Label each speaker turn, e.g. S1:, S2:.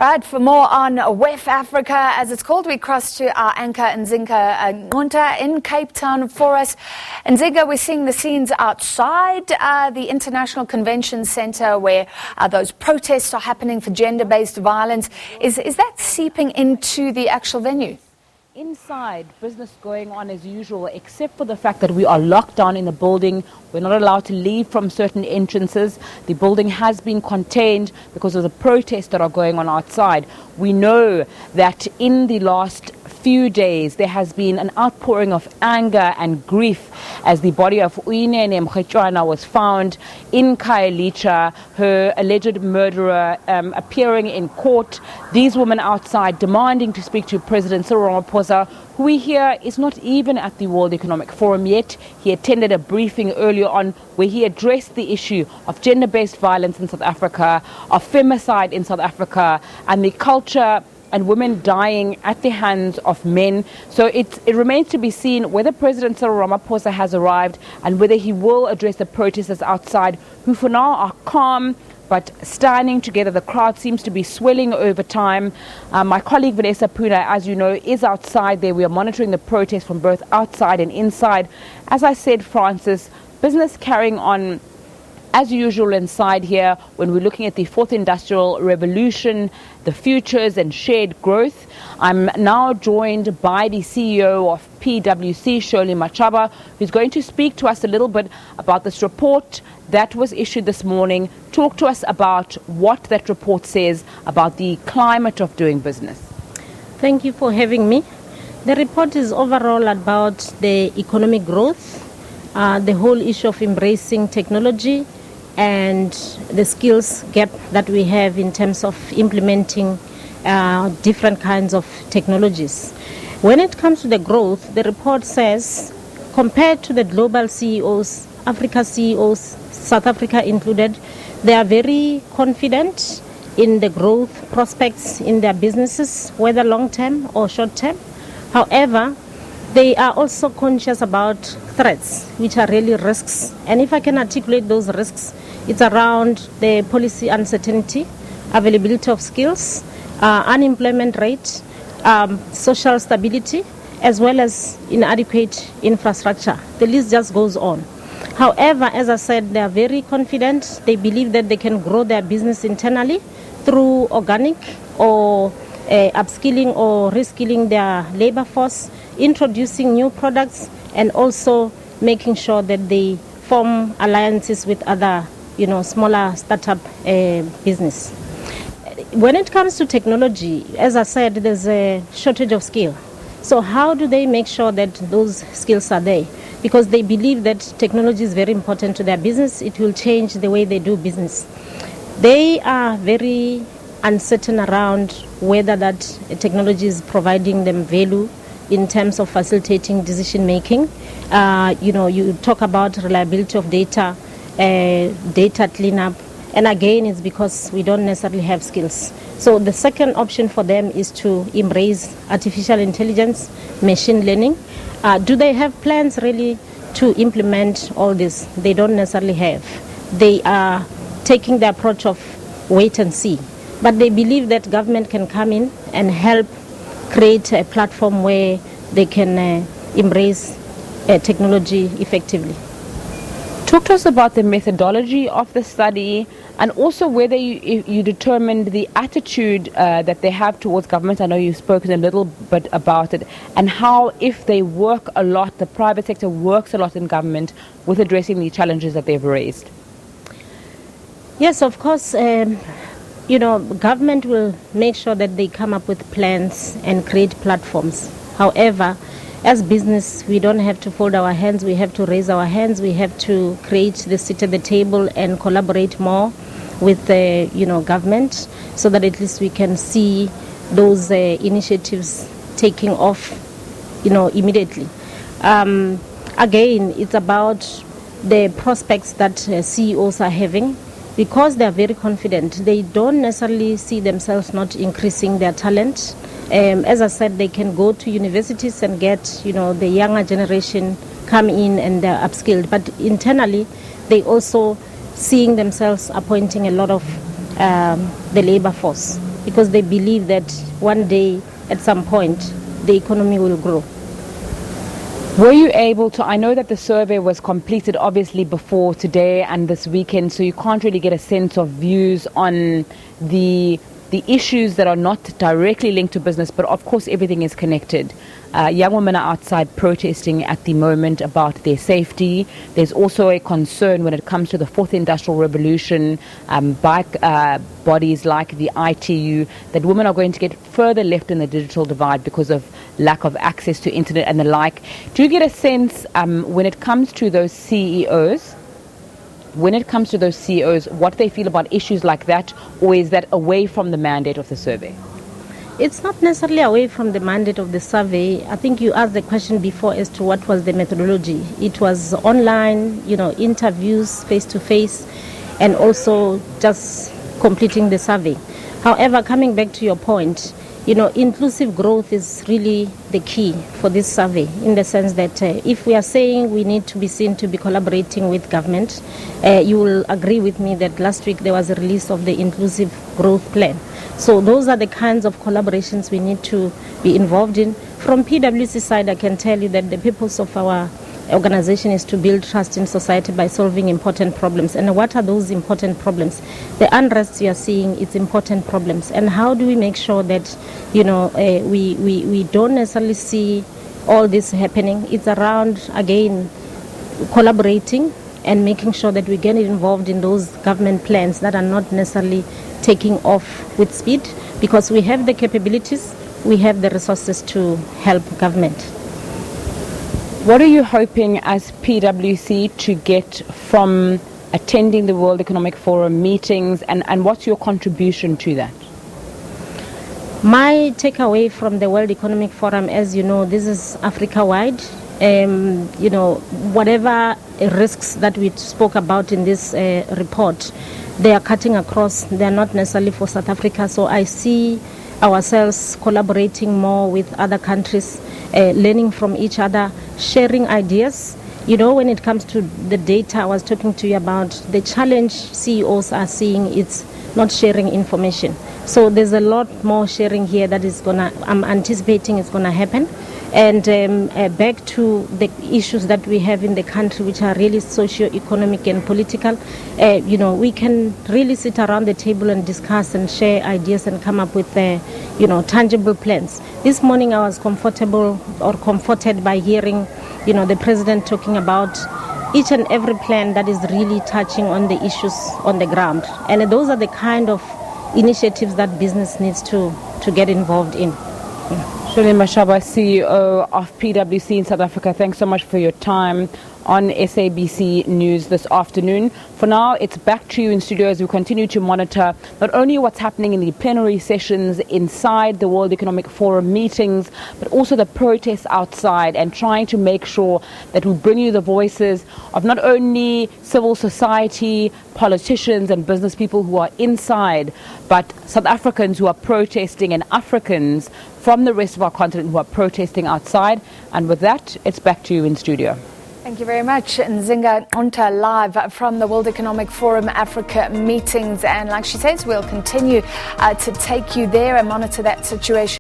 S1: All right, for more on WEF Africa, as it's called, we cross to our anchor Nzinga Qunta in Cape Town for us. Nzinga, we're seeing the scenes outside the International Convention Centre where those protests are happening for gender-based violence. Is that seeping into the actual venue?
S2: Inside, business going on as usual, except for the fact that we are locked down in the building. We're not allowed to leave from certain entrances. The building has been contained because of the protests that are going on outside. We know that in the last few days there has been an outpouring of anger and grief as the body of Nzinga Qunta was found in Khayelitsha, her alleged murderer appearing in court. These women outside demanding to speak to President Cyril Ramaphosa, who we hear is not even at the World Economic Forum yet. He attended a briefing earlier on where he addressed the issue of gender-based violence in South Africa, of femicide in South Africa, and the culture and women dying at the hands of men. So it remains to be seen whether President Cyril Ramaphosa has arrived and whether he will address the protesters outside, who for now are calm but standing together. The crowd seems to be swelling over time. My colleague Vanessa Puna, as you know, is outside there. We are monitoring the protests from both outside and inside. As I said, Francis, business carrying on as usual inside here when we're looking at the fourth industrial revolution, the futures and shared growth. I'm now joined by the CEO of PwC, Shirley Machaba, who's going to speak to us a little bit about this report that was issued this morning. Talk to us about what that report says about the climate of doing business.
S3: Thank you for having me. The report is overall about the economic growth, the whole issue of embracing technology, and the skills gap that we have in terms of implementing different kinds of technologies. When it comes to the growth, the report says, compared to the global CEOs, Africa CEOs, South Africa included, they are very confident in the growth prospects in their businesses, whether long-term or short-term. However, they are also conscious about threats, which are really risks. And if I can articulate those risks, it's around the policy uncertainty, availability of skills, unemployment rate, social stability, as well as inadequate infrastructure. The list just goes on. However, as I said, they are very confident. They believe that they can grow their business internally through organic or upskilling or reskilling their labor force, introducing new products, and also making sure that they form alliances with other, smaller startup business. When it comes to technology, as I said, there's a shortage of skill. So how do they make sure that those skills are there? Because they believe that technology is very important to their business. It will change the way they do business. They are very uncertain around whether that technology is providing them value in terms of facilitating decision making. You talk about reliability of data, data cleanup, and again, it's because we don't necessarily have skills. So the second option for them is to embrace artificial intelligence, machine learning. Do they have plans really to implement all this? They don't necessarily have. They are taking the approach of wait and see. But they believe that government can come in and help create a platform where they can embrace technology effectively.
S2: Talk to us about the methodology of the study and also whether you determined the attitude that they have towards government. I know you've spoken a little bit about it, and how, if they work a lot, the private sector works a lot in government with addressing the challenges that they've raised.
S3: Yes, of course. Government will make sure that they come up with plans and create platforms. However, as business, we don't have to fold our hands. We have to raise our hands. We have to create the seat at the table and collaborate more with the government, so that at least we can see those initiatives taking off immediately. Again, it's about the prospects that CEOs are having. Because they are very confident, they don't necessarily see themselves not increasing their talent. As I said, they can go to universities and get, the younger generation come in and they're upskilled. But internally, they also seeing themselves appointing a lot of the labor force. because they believe that one day, at some point, the economy will grow.
S2: Were you able to, I know that the survey was completed obviously before today and this weekend, so you can't really get a sense of views on the issues that are not directly linked to business, but of course everything is connected. Young women are outside protesting at the moment about their safety. There's also a concern when it comes to the fourth industrial revolution by bodies like the ITU that women are going to get further left in the digital divide because of lack of access to internet and the like. Do you get a sense when it comes to those CEOs, what they feel about issues like that, or is that away from the mandate of the survey?
S3: It's not necessarily away from the mandate of the survey. I think you asked the question before as to what was the methodology. It was online, interviews face-to-face, and also just completing the survey. However, coming back to your point, inclusive growth is really the key for this survey, in the sense that if we are saying we need to be seen to be collaborating with government, you will agree with me that last week there was a release of the inclusive growth plan. So those are the kinds of collaborations we need to be involved in. From PwC side, I can tell you that the purpose of our organization is to build trust in society by solving important problems. And what are those important problems? The unrest you are seeing is important problems. And how do we make sure that, we don't necessarily see all this happening? It's around, again, collaborating and making sure that we get involved in those government plans that are not necessarily taking off with speed, because we have the capabilities, we have the resources to help government.
S2: What are you hoping as PwC to get from attending the World Economic Forum meetings, and what's your contribution to that?
S3: My takeaway from the World Economic Forum, as you know, this is Africa-wide. Whatever risks that we spoke about in this report, they are cutting across. They are not necessarily for South Africa. So I see ourselves collaborating more with other countries, learning from each other, sharing ideas. When it comes to the data I was talking to you about, the challenge CEOs are seeing is not sharing information. So there's a lot more sharing here that is I'm anticipating is gonna happen. And back to the issues that we have in the country, which are really socio-economic and political, we can really sit around the table and discuss and share ideas and come up with, tangible plans. This morning I was comforted by hearing, the president talking about each and every plan that is really touching on the issues on the ground. And those are the kind of initiatives that business needs to get involved in.
S2: Shirley Mashaba, CEO of PwC in South Africa, thanks so much for your time on SABC News this afternoon. For now, it's back to you in studio as we continue to monitor not only what's happening in the plenary sessions inside the World Economic Forum meetings, but also the protests outside, and trying to make sure that we bring you the voices of not only civil society, politicians and business people who are inside, but South Africans who are protesting and Africans from the rest of our continent who are protesting outside. And with that, it's back to you in studio.
S1: Thank you very much. Nzinga Qunta live from the World Economic Forum Africa meetings. And like she says, we'll continue to take you there and monitor that situation.